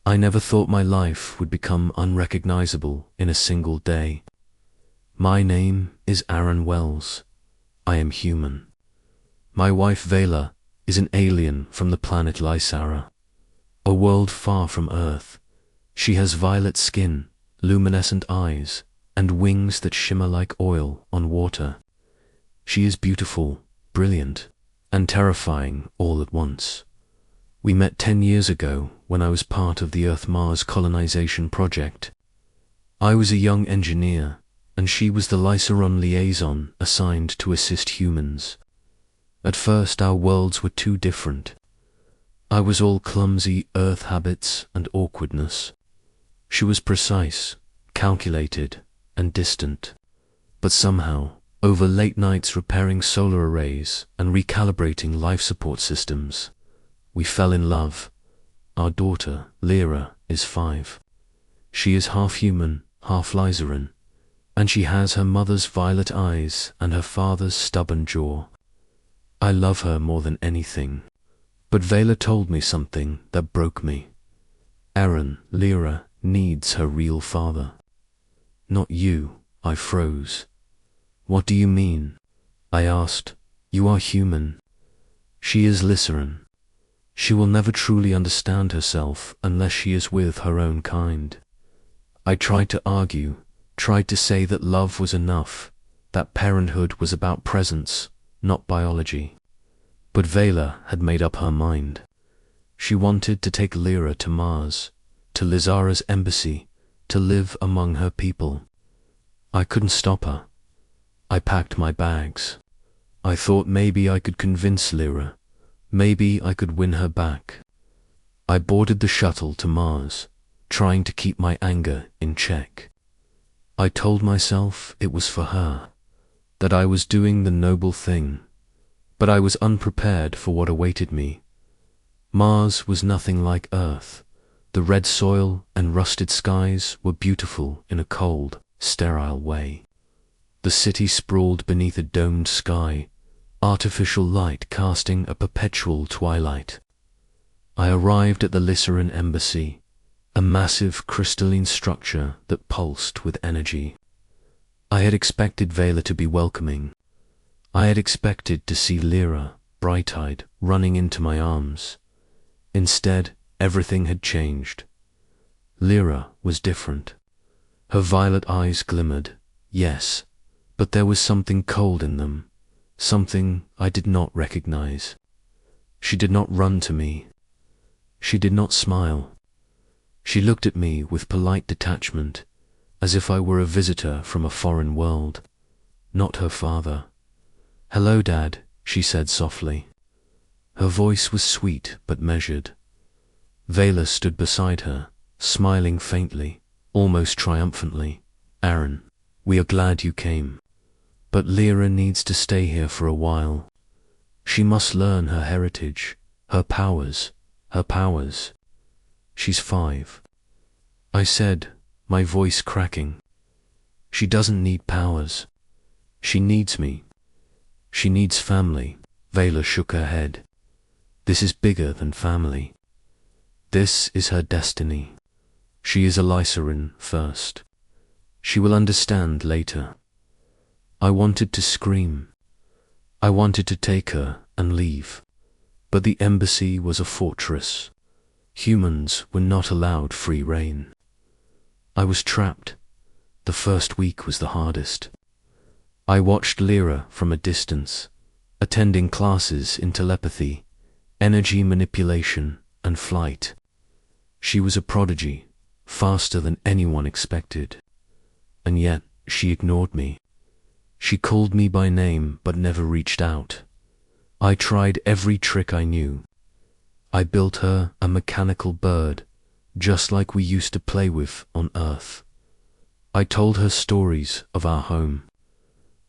I never thought my life would become unrecognizable in a single day. My name is Aaron Wells. I am human. My wife Vela is an alien from the planet Lysara, a world far from Earth. She has violet skin, luminescent eyes, and wings that shimmer like oil on water. She is beautiful, brilliant, and terrifying all at once. We met 10 years ago when I was part of the Earth-Mars colonization project. I was a young engineer, and she was the Lysaron liaison assigned to assist humans. At first our worlds were too different. I was all clumsy Earth habits and awkwardness. She was precise, calculated, and distant. But somehow, over late nights repairing solar arrays and recalibrating life support systems, we fell in love. Our daughter, Lyra, is 5. She is half human, half Lysaron, and she has her mother's violet eyes and her father's stubborn jaw. I love her more than anything. But Vela told me something that broke me. Aaron, Lyra needs her real father. Not you, I froze. What do you mean? I asked. You are human. She is Lysaron. She will never truly understand herself unless she is with her own kind. I tried to argue, tried to say that love was enough, that parenthood was about presence, not biology. But Vela had made up her mind. She wanted to take Lyra to Mars, to Lysara's embassy, to live among her people. I couldn't stop her. I packed my bags. I thought maybe I could convince Lyra. Maybe I could win her back. I boarded the shuttle to Mars, trying to keep my anger in check. I told myself it was for her, that I was doing the noble thing. But I was unprepared for what awaited me. Mars was nothing like Earth. The red soil and rusted skies were beautiful in a cold, sterile way. The city sprawled beneath a domed sky, artificial light casting a perpetual twilight. I arrived at the Lysaron embassy, a massive crystalline structure that pulsed with energy. I had expected Vela to be welcoming. I had expected to see Lyra, bright-eyed, running into my arms. Instead, everything had changed. Lyra was different. Her violet eyes glimmered, yes, but there was something cold in them, something I did not recognize. She did not run to me. She did not smile. She looked at me with polite detachment, as if I were a visitor from a foreign world, not her father. "Hello, Dad," she said softly. Her voice was sweet but measured. Vela stood beside her, smiling faintly, almost triumphantly. "Aaron, we are glad you came. But Lyra needs to stay here for a while. She must learn her heritage, her powers, her powers. She's 5. I said, my voice cracking. "She doesn't need powers. She needs me. She needs family." Vela shook her head. "This is bigger than family. This is her destiny. She is a Lysaron first. She will understand later." I wanted to scream. I wanted to take her and leave. But the embassy was a fortress. Humans were not allowed free rein. I was trapped. The first week was the hardest. I watched Lyra from a distance, attending classes in telepathy, energy manipulation, and flight. She was a prodigy, faster than anyone expected. And yet she ignored me. She called me by name but never reached out. I tried every trick I knew. I built her a mechanical bird, just like we used to play with on Earth. I told her stories of our home.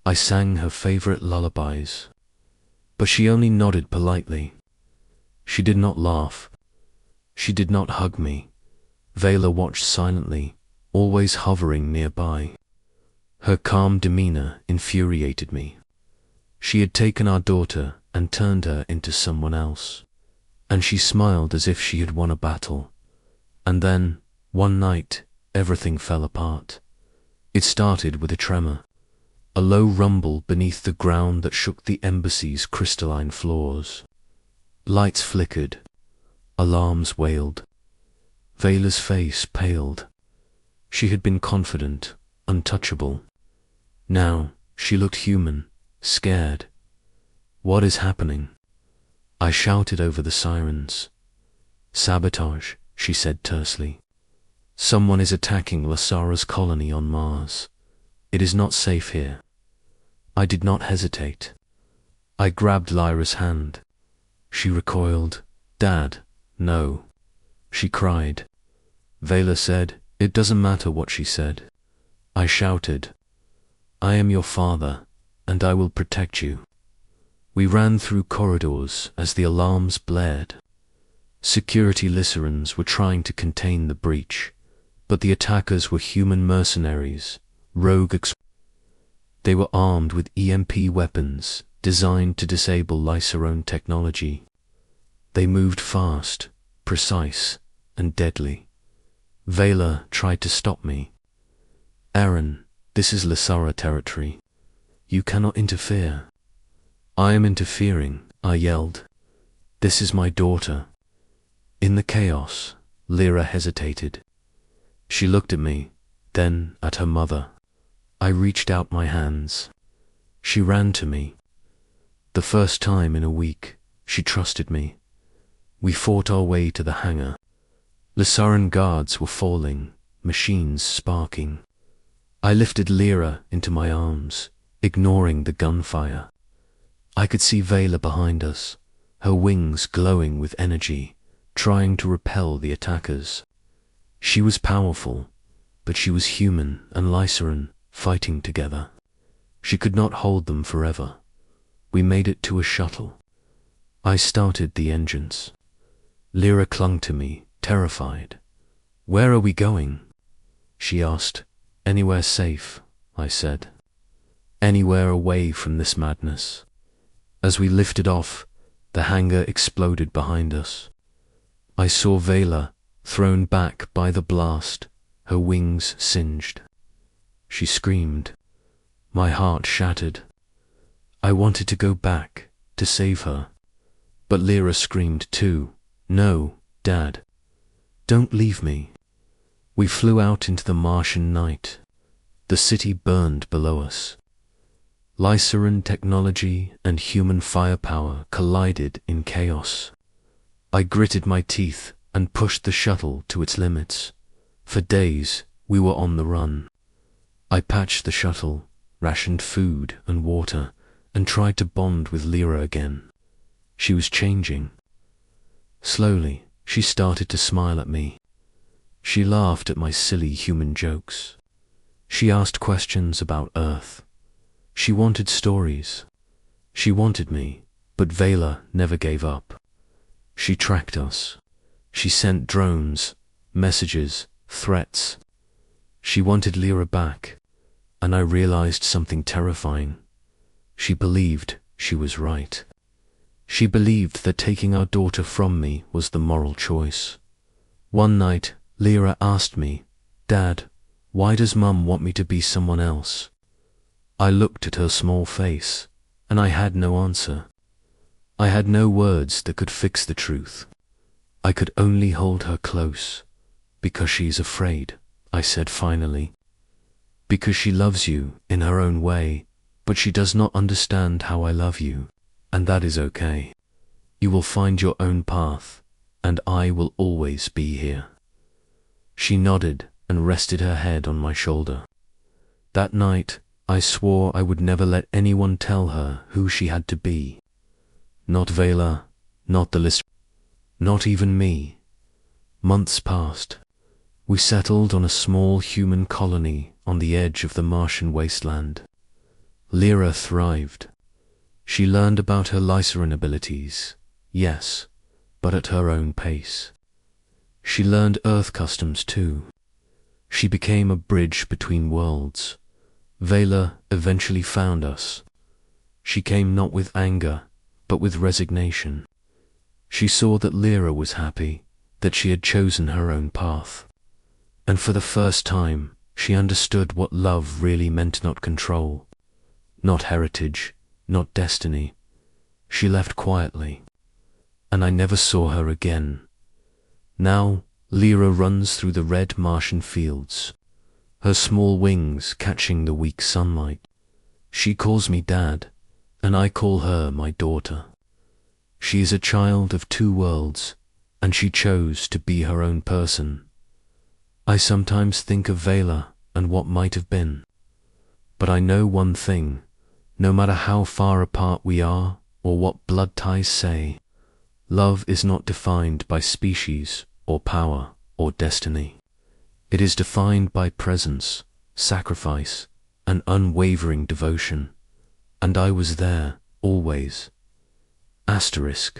I sang her favorite lullabies. But she only nodded politely. She did not laugh. She did not hug me. Vela watched silently, always hovering nearby. Her calm demeanor infuriated me. She had taken our daughter and turned her into someone else, and she smiled as if she had won a battle. And then, one night, everything fell apart. It started with a tremor, a low rumble beneath the ground that shook the embassy's crystalline floors. Lights flickered, alarms wailed. Vela's face paled. She had been confident, untouchable. Now, she looked human, scared. "What is happening?" I shouted over the sirens. "Sabotage," she said tersely. "Someone is attacking Lasara's colony on Mars. It is not safe here." I did not hesitate. I grabbed Lyra's hand. She recoiled. "Dad, no," she cried. Vela said, "It doesn't matter what she said." I shouted, "I am your father, and I will protect you." We ran through corridors as the alarms blared. Security Lycerans were trying to contain the breach, but the attackers were human mercenaries, They were armed with EMP weapons designed to disable Lyceron technology. They moved fast, precise, and deadly. Vela tried to stop me. "Aaron, this is Lasara territory. You cannot interfere." "I am interfering," I yelled. "This is my daughter." In the chaos, Lyra hesitated. She looked at me, then at her mother. I reached out my hands. She ran to me. The first time in a week, she trusted me. We fought our way to the hangar. Lasaran guards were falling, machines sparking. I lifted Lyra into my arms, ignoring the gunfire. I could see Vela behind us, her wings glowing with energy, trying to repel the attackers. She was powerful, but she was human and Lyceran, fighting together. She could not hold them forever. We made it to a shuttle. I started the engines. Lyra clung to me, terrified. "Where are we going?" she asked. "Anywhere safe," I said. "Anywhere away from this madness." As we lifted off, the hangar exploded behind us. I saw Vela, thrown back by the blast, her wings singed. She screamed. My heart shattered. I wanted to go back, to save her. But Lyra screamed too. "No, Dad. Don't leave me." We flew out into the Martian night. The city burned below us. Lyceran technology and human firepower collided in chaos. I gritted my teeth and pushed the shuttle to its limits. For days, we were on the run. I patched the shuttle, rationed food and water, and tried to bond with Lyra again. She was changing. Slowly, she started to smile at me. She laughed at my silly human jokes. She asked questions about Earth. She wanted stories. She wanted me, but Vela never gave up. She tracked us. She sent drones, messages, threats. She wanted Lyra back, and I realized something terrifying. She believed she was right. She believed that taking our daughter from me was the moral choice. One night, Lyra asked me, "Dad, why does Mum want me to be someone else?" I looked at her small face, and I had no answer. I had no words that could fix the truth. I could only hold her close. "Because she is afraid," I said finally. "Because she loves you in her own way, but she does not understand how I love you, and that is okay. You will find your own path, and I will always be here." She nodded and rested her head on my shoulder. That night, I swore I would never let anyone tell her who she had to be. Not Vela, not the list, not even me. Months passed. We settled on a small human colony on the edge of the Martian wasteland. Lyra thrived. She learned about her Lyceran abilities, yes, but at her own pace. She learned Earth customs too. She became a bridge between worlds. Vela eventually found us. She came not with anger, but with resignation. She saw that Lyra was happy, that she had chosen her own path. And for the first time, she understood what love really meant. Not control, not heritage, not destiny. She left quietly, and I never saw her again. Now, Lyra runs through the red Martian fields, her small wings catching the weak sunlight. She calls me Dad, and I call her my daughter. She is a child of two worlds, and she chose to be her own person. I sometimes think of Vela and what might have been. But I know one thing, no matter how far apart we are or what blood ties say, love is not defined by species or power or destiny. It is defined by presence, sacrifice, and unwavering devotion. And I was there, always. Asterisk.